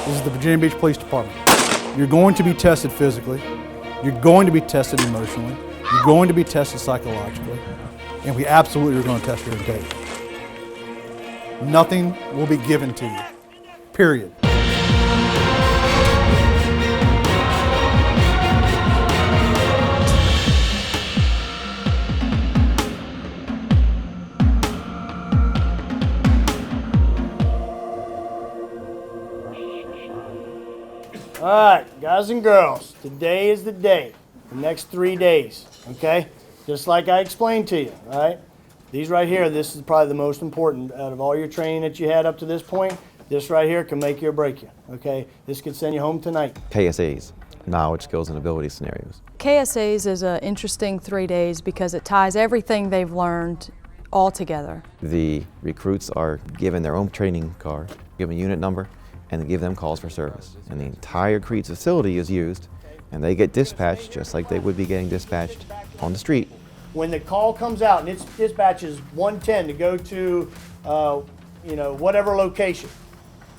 This is the Virginia Beach Police Department. You're going to be tested physically. You're going to be tested emotionally. You're going to be tested psychologically. And we absolutely are going to test your integrity. Nothing will be given to you. Period. All right, guys and girls, today is the day, the next 3 days, okay? Just like I explained to you, all right? These right here, this is probably the most important out of all your training that you had up to this point. This right here can make you or break you, okay? This could send you home tonight. KSAs, knowledge, skills, and ability scenarios. KSAs is an interesting 3 days because it ties everything they've learned all together. The recruits are given their own training card, given a unit number, and they give them calls for service. And the entire Creeds facility is used, and they get dispatched just like they would be getting dispatched on the street. When the call comes out and its dispatch is 110 to go to, whatever location,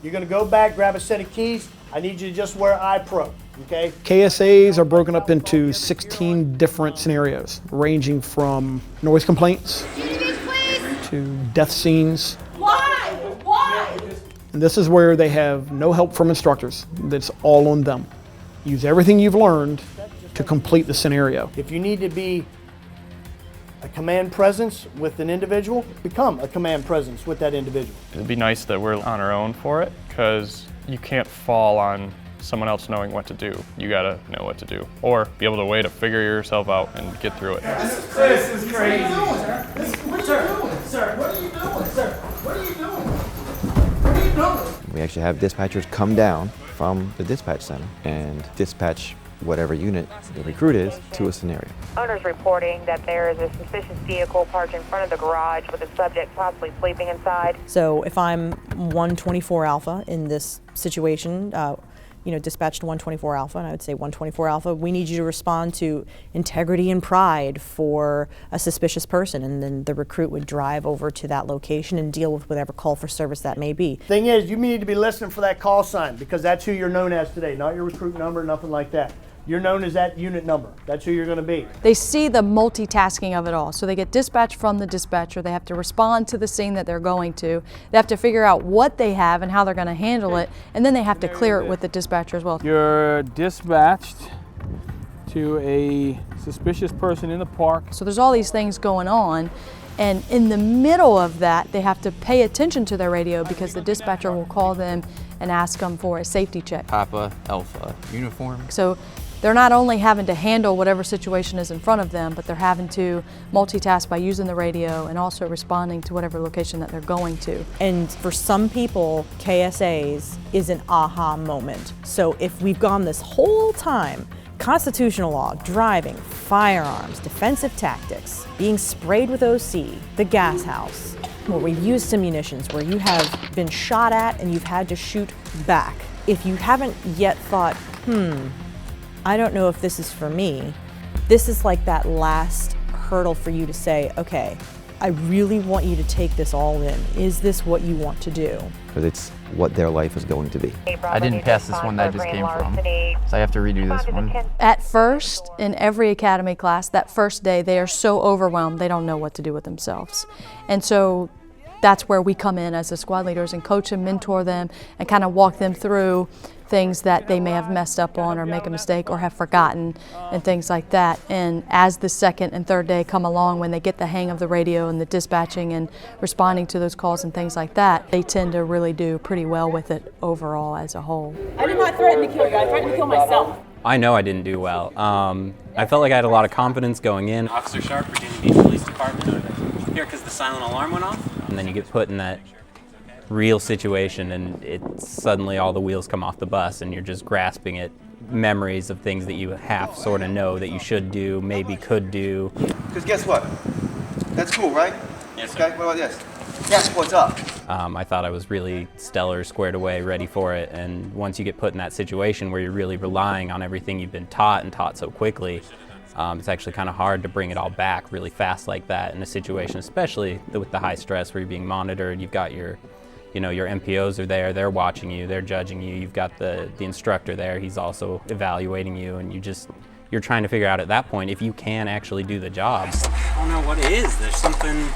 you're gonna go back, grab a set of keys. I need you to just wear iPro, okay? KSAs are broken up into 16 different scenarios, ranging from noise complaints to death scenes. Why? And this is where they have no help from instructors. That's all on them. Use everything you've learned to complete the scenario. If you need to be a command presence with an individual, become a command presence with that individual. It'd be nice that we're on our own for it, because you can't fall on someone else knowing what to do. You gotta know what to do, or be able to way to figure yourself out and get through it. This is crazy. What are you doing, sir? What are you doing, sir? What are you doing? What are you doing? We actually have dispatchers come down from the dispatch center and dispatch whatever unit the recruit is to a scenario. Owners reporting that there is a suspicious vehicle parked in front of the garage with a subject possibly sleeping inside. So if I'm 124 Alpha in this situation, dispatched 124 Alpha, and I would say 124 Alpha, we need you to respond to integrity and pride for a suspicious person, and then the recruit would drive over to that location and deal with whatever call for service that may be. Thing is, you need to be listening for that call sign, because that's who you're known as today, not your recruit number, nothing like that. You're known as that unit number. That's who you're going to be. They see the multitasking of it all. So they get dispatched from the dispatcher. They have to respond to the scene that they're going to. They have to figure out what they have and how they're going to handle it. And then they have to clear it with the dispatcher as well. You're dispatched to a suspicious person in the park. So there's all these things going on. And in the middle of that, they have to pay attention to their radio, because the dispatcher will call them and ask them for a safety check. Papa Alpha uniform. So they're not only having to handle whatever situation is in front of them, but they're having to multitask by using the radio and also responding to whatever location that they're going to. And for some people, KSAs is an aha moment. So if we've gone this whole time, constitutional law, driving, firearms, defensive tactics, being sprayed with OC, the gas house, where we've used some munitions, where you have been shot at and you've had to shoot back. If you haven't yet thought, I don't know if this is for me, this is like that last hurdle for you to say, okay, I really want you to take this all in. Is this what you want to do? Because it's what their life is going to be. I didn't pass this one that I just came from, so I have to redo this one. At first, in every academy class, that first day, they are so overwhelmed, they don't know what to do with themselves. And so that's where we come in as the squad leaders and coach and mentor them and kind of walk them through things that they may have messed up on or make a mistake or have forgotten and things like that. And as the second and third day come along, when they get the hang of the radio and the dispatching and responding to those calls and things like that, they tend to really do pretty well with it overall as a whole. I did not threaten to kill you. I threatened to kill myself. I know I didn't do well. I felt like I had a lot of confidence going in. Officer Sharp, Virginia Beach Police Department. Here because the silent alarm went off. And then you get put in that real situation, and suddenly all the wheels come off the bus, and you're just grasping at memories of things that you half sort of know that you should do, maybe could do. Because guess what? That's cool, right? Yes, sir. Okay, what about this? Guess what's up? I thought I was really stellar, squared away, ready for it, and once you get put in that situation where you're really relying on everything you've been taught and taught so quickly, It's actually kind of hard to bring it all back really fast like that in a situation, especially with the high stress where you're being monitored. You've got your MPOs are there, they're watching you, they're judging you. You've got the instructor there, he's also evaluating you, and you're trying to figure out at that point if you can actually do the job. I don't know what it is. There's something.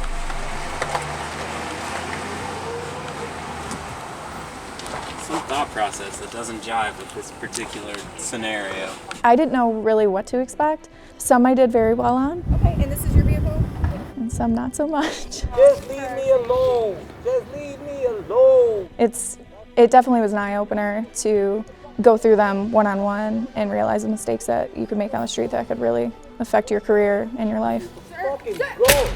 Some thought process that doesn't jive with this particular scenario. I didn't know really what to expect. Some I did very well on. Okay, and this is your vehicle? And some not so much. Just leave me alone. Just leave me alone. It definitely was an eye-opener to go through them one-on-one and realize the mistakes that you could make on the street that could really affect your career and your life. Fucking go.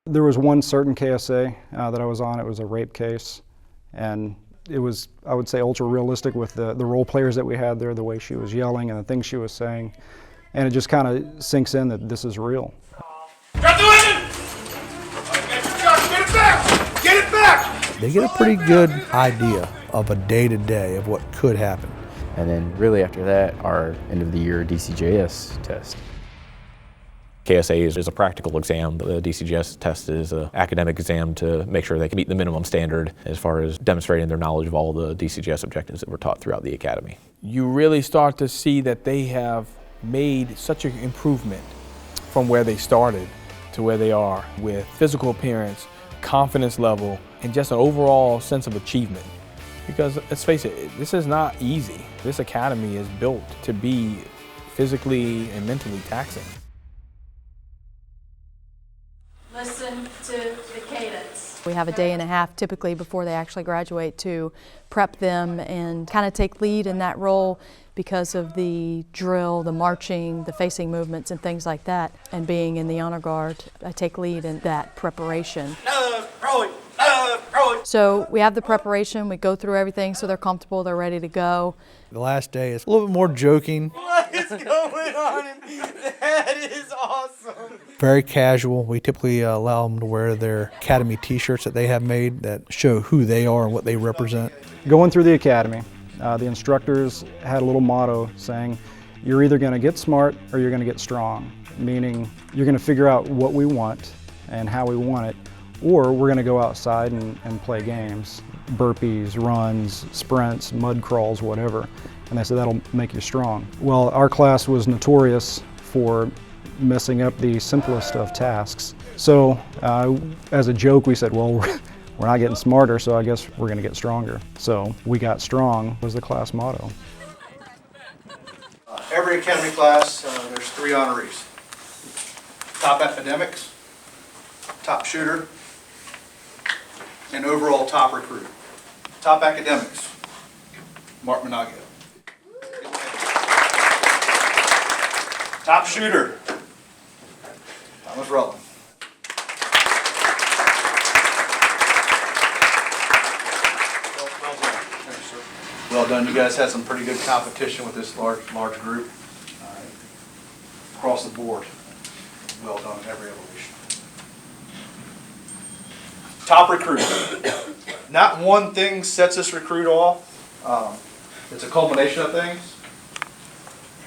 There was one certain KSA that I was on. It was a rape case, and it was, I would say, ultra realistic with the role players that we had there, the way she was yelling and the things she was saying, and it just kind of sinks in that this is real. Drop the weapon! Get it back! Get it back! They get a pretty good idea of a day-to-day of what could happen. And then really after that, our end of the year DCJS test. KSA is a practical exam. The DCJS test is an academic exam to make sure they can meet the minimum standard as far as demonstrating their knowledge of all the DCJS objectives that were taught throughout the academy. You really start to see that they have made such an improvement from where they started to where they are with physical appearance, confidence level, and just an overall sense of achievement. Because let's face it, this is not easy. This academy is built to be physically and mentally taxing. Listen to the cadence. We have a day and a half typically before they actually graduate to prep them and kind of take lead in that role because of the drill, the marching, the facing movements and things like that. And being in the honor guard, I take lead in that preparation. So we have the preparation, we go through everything so they're comfortable, they're ready to go. The last day is a little bit more joking. What is going on? That is awesome. Very casual. We typically allow them to wear their academy t-shirts that they have made that show who they are and what they represent. Going through the academy, the instructors had a little motto saying, you're either going to get smart or you're going to get strong, meaning you're going to figure out what we want and how we want it, or we're going to go outside and play games, burpees, runs, sprints, mud crawls, whatever. And they said that'll make you strong. Well, our class was notorious for messing up the simplest of tasks. So as a joke, we said, well, we're not getting smarter, so I guess we're going to get stronger. So we got strong was the class motto. Every academy class, there's 3 honorees. Top academics, top shooter, and overall top recruit. Top academics, Mark Menagio. Top shooter, Thomas Rutland. Well done. You guys had some pretty good competition with this large group. Across the board. Well done in every evolution. Top recruit. Not one thing sets this recruit off. It's a culmination of things.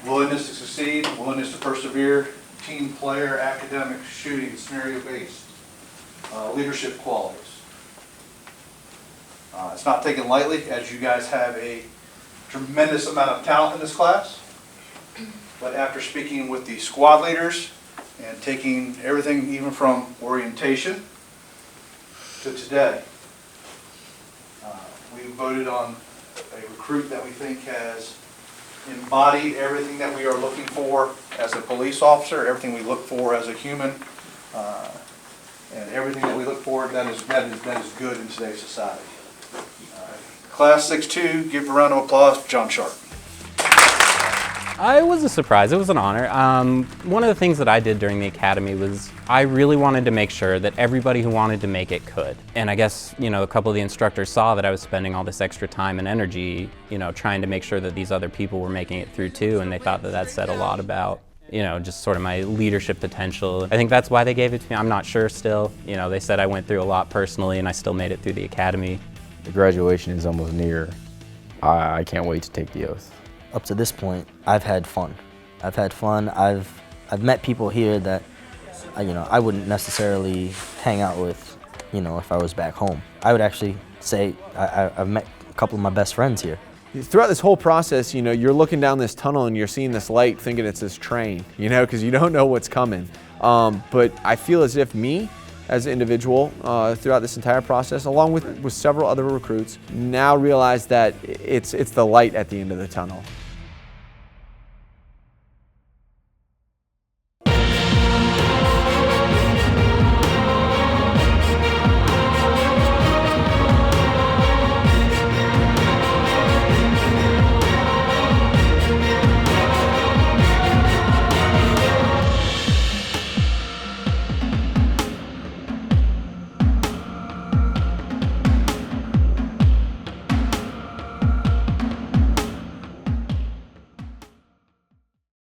Willingness to succeed, willingness to persevere, team player, academic, shooting, scenario-based, leadership qualities. It's not taken lightly, as you guys have a tremendous amount of talent in this class. But after speaking with the squad leaders and taking everything even from orientation to today, we voted on a recruit that we think has embodied everything that we are looking for as a police officer, everything we look for as a human, and everything that we look for that is good in today's society. Class 6-2, give a round of applause to John Sharp. It was a surprise. It was an honor. One of the things that I did during the academy was I really wanted to make sure that everybody who wanted to make it could. And I guess, a couple of the instructors saw that I was spending all this extra time and energy, trying to make sure that these other people were making it through too, and they thought that that said a lot about, just sort of my leadership potential. I think that's why they gave it to me. I'm not sure still. They said I went through a lot personally and I still made it through the academy. The graduation is almost near. I can't wait to take the oath. Up to this point, I've had fun. I've met people here that I wouldn't necessarily hang out with, if I was back home. I would actually say I've met a couple of my best friends here. Throughout this whole process, you're looking down this tunnel and you're seeing this light thinking it's this train, because you don't know what's coming. But I feel as if me, as an individual, throughout this entire process, along with several other recruits, now realize that it's the light at the end of the tunnel.